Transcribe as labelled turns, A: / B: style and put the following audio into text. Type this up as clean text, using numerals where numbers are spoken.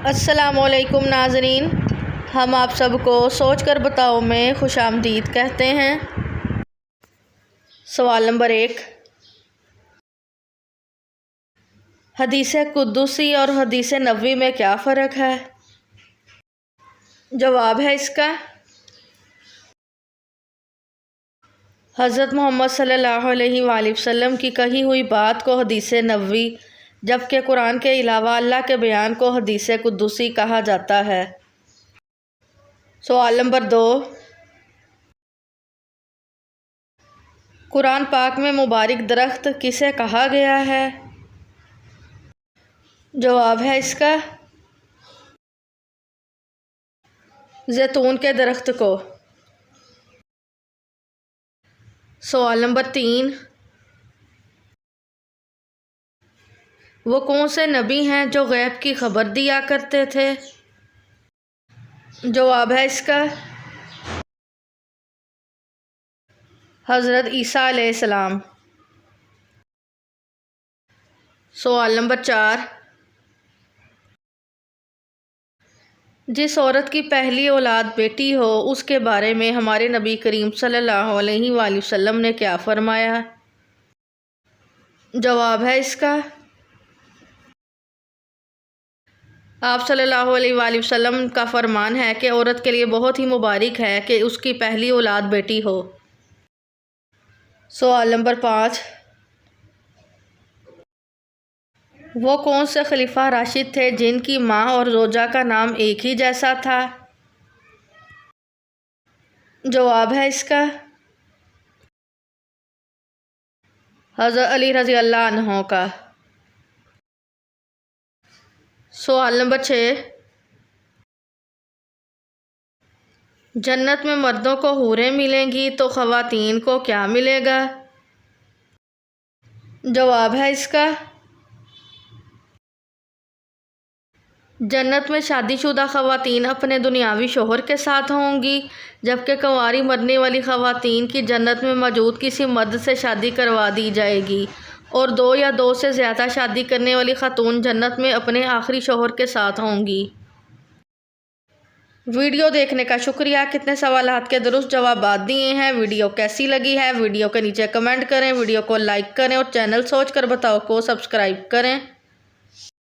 A: السلام علیکم ناظرین، ہم آپ سب کو سوچ کر بتاؤ میں خوش آمدید کہتے ہیں۔ سوال نمبر 1، حدیث قدسی اور حدیث نبوی میں کیا فرق ہے؟ جواب ہے اس کا، حضرت محمد صلی اللہ علیہ وآلہ وسلم کی کہی ہوئی بات کو حدیث نبوی، جبکہ قرآن کے علاوہ اللہ کے بیان کو حدیث قدسی کہا جاتا ہے۔ سوال نمبر 2، قرآن پاک میں مبارک درخت کسے کہا گیا ہے؟ جواب ہے اس کا، زیتون کے درخت کو۔ سوال نمبر 3، وہ کون سے نبی ہیں جو غیب کی خبر دیا کرتے تھے؟ جواب ہے اس کا، حضرت عیسیٰ علیہ السلام۔ سوال نمبر 4، جس عورت کی پہلی اولاد بیٹی ہو اس کے بارے میں ہمارے نبی کریم صلی اللہ علیہ وآلہ وسلم نے کیا فرمایا؟ جواب ہے اس کا، آپ صلی اللہ علیہ وآلہ وسلم کا فرمان ہے کہ عورت کے لیے بہت ہی مبارک ہے کہ اس کی پہلی اولاد بیٹی ہو۔ سوال نمبر 5، وہ کون سے خلیفہ راشد تھے جن کی ماں اور زوجہ کا نام ایک ہی جیسا تھا؟ جواب ہے اس کا، حضرت علی رضی اللہ عنہ کا۔ سوال نمبر 6، جنت میں مردوں کو حوریں ملیں گی تو خواتین کو کیا ملے گا؟ جواب ہے اس کا، جنت میں شادی شدہ خواتین اپنے دنیاوی شوہر کے ساتھ ہوں گی، جبکہ کنواری مرنے والی خواتین کی جنت میں موجود کسی مرد سے شادی کروا دی جائے گی، اور 2 یا 2 سے زیادہ شادی کرنے والی خاتون جنت میں اپنے آخری شوہر کے ساتھ ہوں گی۔ ویڈیو دیکھنے کا شکریہ۔ کتنے سوالات کے درست جوابات دیے ہیں؟ ویڈیو کیسی لگی ہے؟ ویڈیو کے نیچے کمنٹ کریں، ویڈیو کو لائک کریں اور چینل سوچ کر بتاؤ کو سبسکرائب کریں۔